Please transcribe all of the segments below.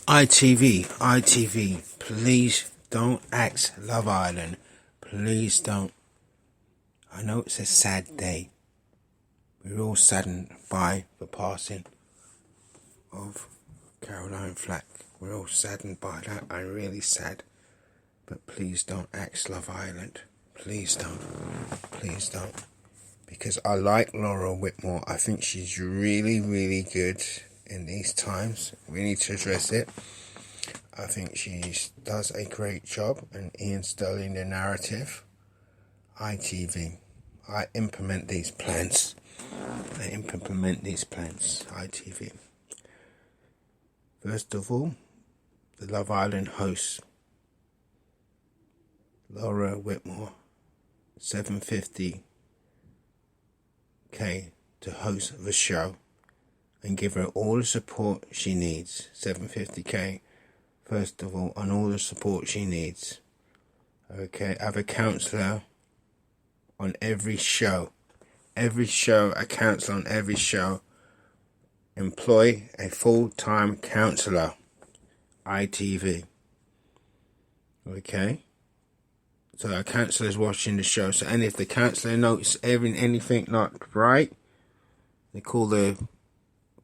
ITV, please don't axe Love Island. Please don't. I know it's a sad day. We're all saddened by the passing of Caroline Flack. We're all saddened by that. I'm really sad. But please don't axe Love Island. Please don't. Please don't. Because I like Laura Whitmore. I think she's really, really good in these times. We need to address it. I think she does a great job, and Ian Sterling, the narrative. ITV. I implement these plans. ITV. First of all, the Love Island host, Laura Whitmore, $750K to host the show and give her all the support she needs. $750K, first of all, and all the support she needs. Okay, have a counsellor on every show. Every show, a counsellor on every show. Employ a full-time counsellor. ITV. Okay? So a counsellor is watching the show. So, and if the counsellor notices anything not right, they call the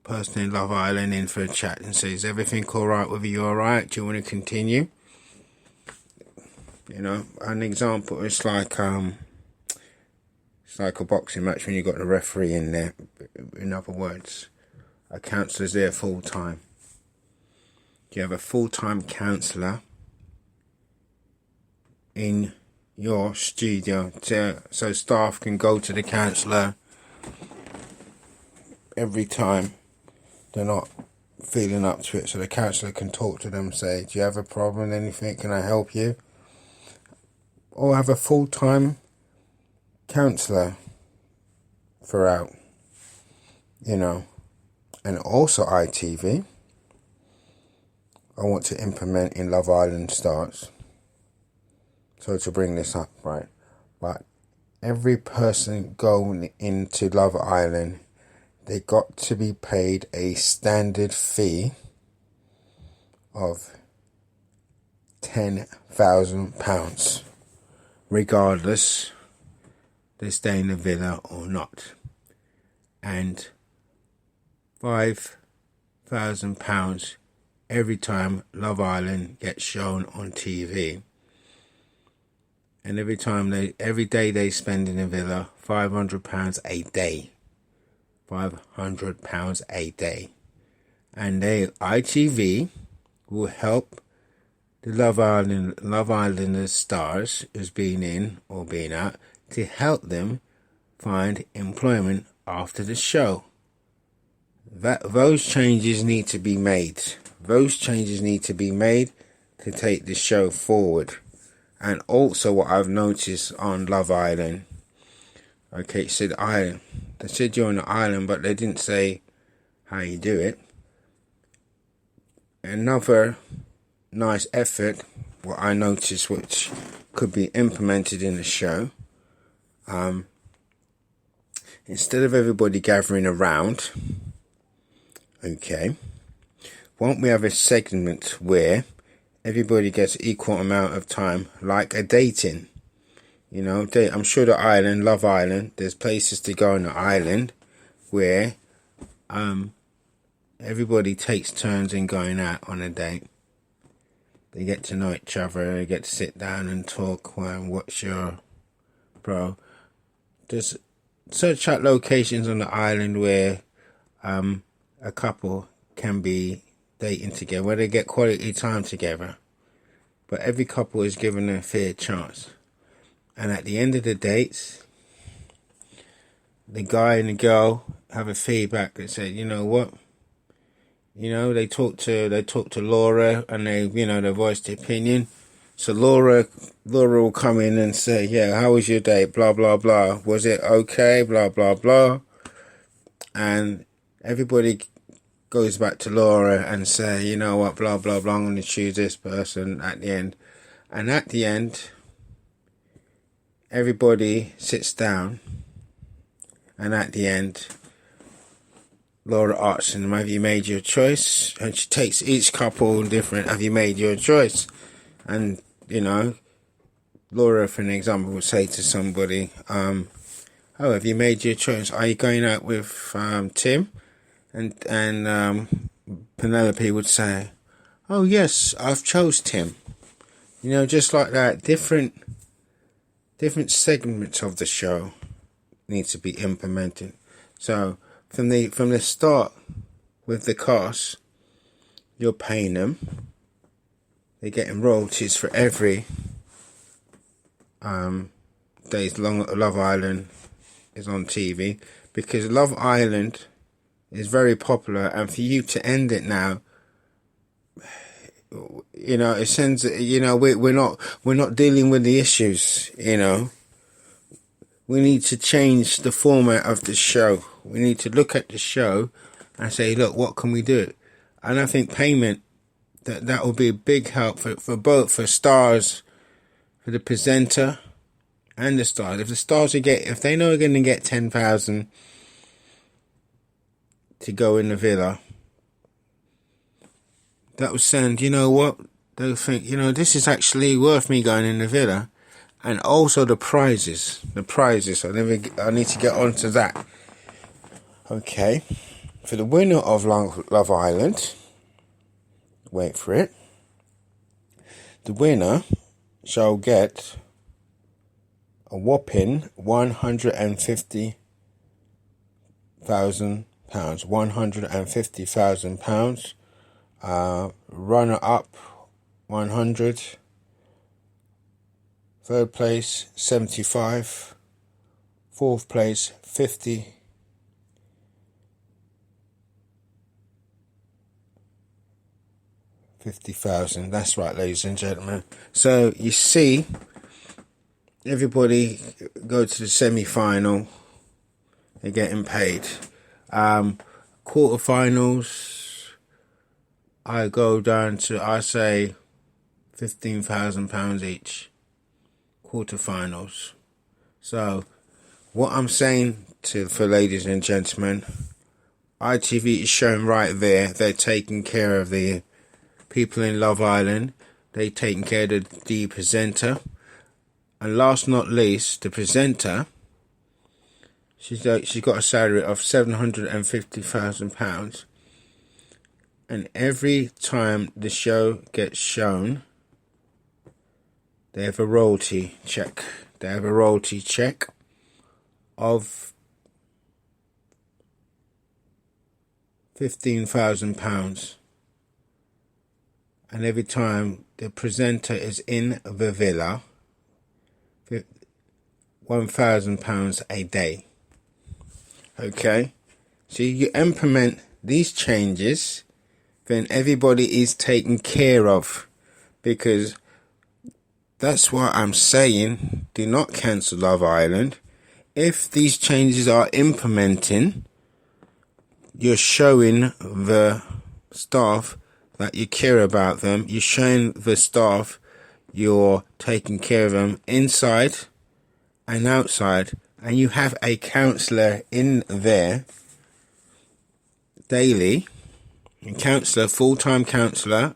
person in Love Island in for a chat and say, is everything alright with you? Alright? Do you want to continue? You know, an example, it's like a boxing match when you got the referee in there. In other words, a counsellor's there full time. You have a full-time counsellor in your studio so staff can go to the counsellor every time they're not feeling up to it, so the counsellor can talk to them, say, do you have a problem, anything, can I help you? Or have a full-time counsellor throughout, you know. And also ITV, I want to implement in Love Island starts. So to bring this up, right? But every person going into Love Island, they got to be paid a standard fee of £10,000, regardless they stay in the villa or not, and £5,000 every time Love Island gets shown on TV. And every day they spend in the villa, £500 a day. £500 a day. And ITV will help the Love Islanders stars who's been in or been out to help them find employment after the show. Those changes need to be made. Those changes need to be made to take the show forward. And also what I've noticed on Love Island, okay, it said island. They said you're on the island, but they didn't say how you do it. Another nice effort, what I noticed, which could be implemented in the show, instead of everybody gathering around, okay, won't we have a segment where everybody gets equal amount of time, like a dating? You know, I'm sure the island, Love Island, there's places to go on the island where everybody takes turns in going out on a date. They get to know each other, they get to sit down and talk. Well, what's your bro? Just search out locations on the island where a couple can be dating together, where they get quality time together. But every couple is given a fair chance. And at the end of the dates, the guy and the girl have a feedback that said, you know what? You know, they talk to Laura and they voice their opinion. So Laura will come in and say, yeah, how was your date? Blah, blah, blah. Was it okay? Blah, blah, blah. And everybody goes back to Laura and say, you know what, blah, blah, blah, I'm going to choose this person at the end. And at the end, everybody sits down. And at the end, Laura asks them, have you made your choice? And she takes each couple different, have you made your choice? And, Laura, for an example, would say to somebody, oh, have you made your choice? Are you going out with Tim? And Penelope would say, oh, yes, I've chose Tim. Just like that, different segments of the show need to be implemented. So from the start with the cast, you're paying them. They're getting royalties for every days long Love Island is on TV, because Love Island is very popular, and for you to end it now, it sends, we're not dealing with the issues. We need to change the format of the show. We need to look at the show and say, look, what can we do? And I think payment, that will be a big help for both, for stars, for the presenter and the stars. If the stars if they know they're going to get 10,000 to go in the villa, that will send, they'll think, this is actually worth me going in the villa. And also the prizes. I need to get onto that. Okay. For the winner of Love Island, wait for it, the winner shall get a whopping £150,000. £150,000. Runner up, 100. Third place, 75. Fourth place, 50. £50,000. That's right, ladies and gentlemen. So you see, everybody go to the semi-final. They're getting paid. Quarterfinals, I go down to, I say, £15,000 each. Quarterfinals. So what I'm saying for ladies and gentlemen, ITV is showing right there, they're taking care of the people in Love Island. They're taking care of the presenter. And last not least, the presenter, she's got a salary of £750,000. And every time the show gets shown, they have a royalty check. They have a royalty check of £15,000. And every time the presenter is in the villa, £1,000 a day. Okay? So you implement these changes, then everybody is taken care of. Because that's why I'm saying, do not cancel Love Island. If these changes are implementing, you're showing the staff that you care about them. You're showing the staff you're taking care of them inside and outside. And you have a counsellor in there daily. A counsellor, full-time counsellor,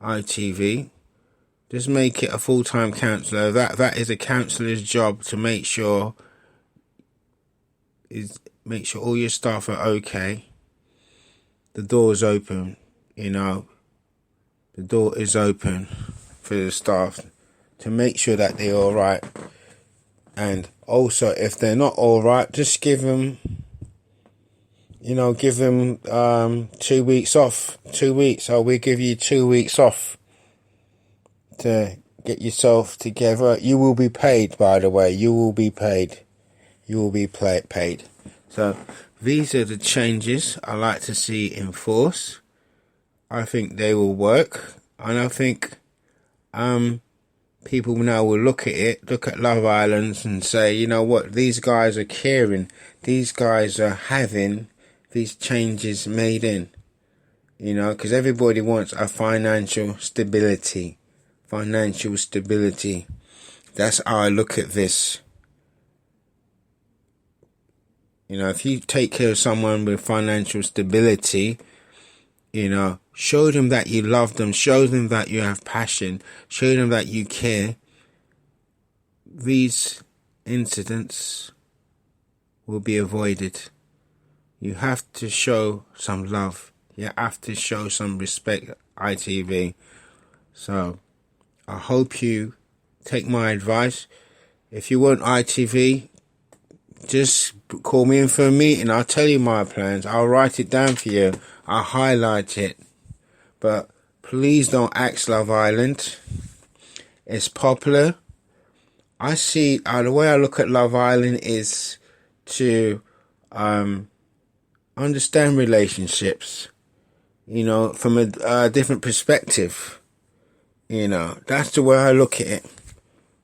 ITV. Just make it a full-time counsellor. That is a counsellor's job, to make sure all your staff are okay. The door's open, The door is open for the staff to make sure that they're all right. And also, if they're not all right, just give them 2 weeks off. 2 weeks. So we give you 2 weeks off to get yourself together. You will be paid, by the way. You will be paid. So these are the changes I like to see in force. I think they will work, and I think people now will look at Love Island and say, you know what, these guys are caring. These guys are having these changes made in. Because everybody wants a financial stability. That's how I look at this. You know, if you take care of someone with financial stability, you know, show them that you love them, show them that you have passion, show them that you care. These incidents will be avoided. You have to show some love. You have to show some respect, ITV. So, I hope you take my advice. If you want ITV, just call me in for a meeting. I'll tell you my plans. I'll write it down for you. I'll highlight it. But please don't axe Love Island. It's popular. I see, the way I look at Love Island is to understand relationships, you know, from a different perspective. You know, that's the way I look at it.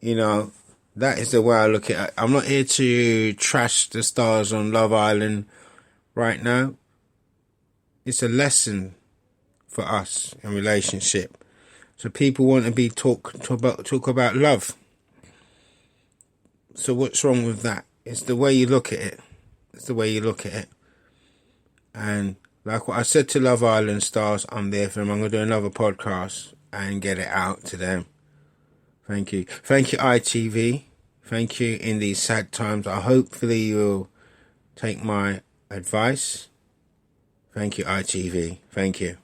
You know, that is the way I look at it. I'm not here to trash the stars on Love Island right now. It's a lesson for us in relationship. So people want to be talk about love. So what's wrong with that? It's the way you look at it. It's the way you look at it. And like what I said to Love Island stars, I'm there for them. I'm going to do another podcast and get it out to them. Thank you. Thank you, ITV. Thank you in these sad times. Hopefully you'll take my advice. Thank you, ITV. Thank you.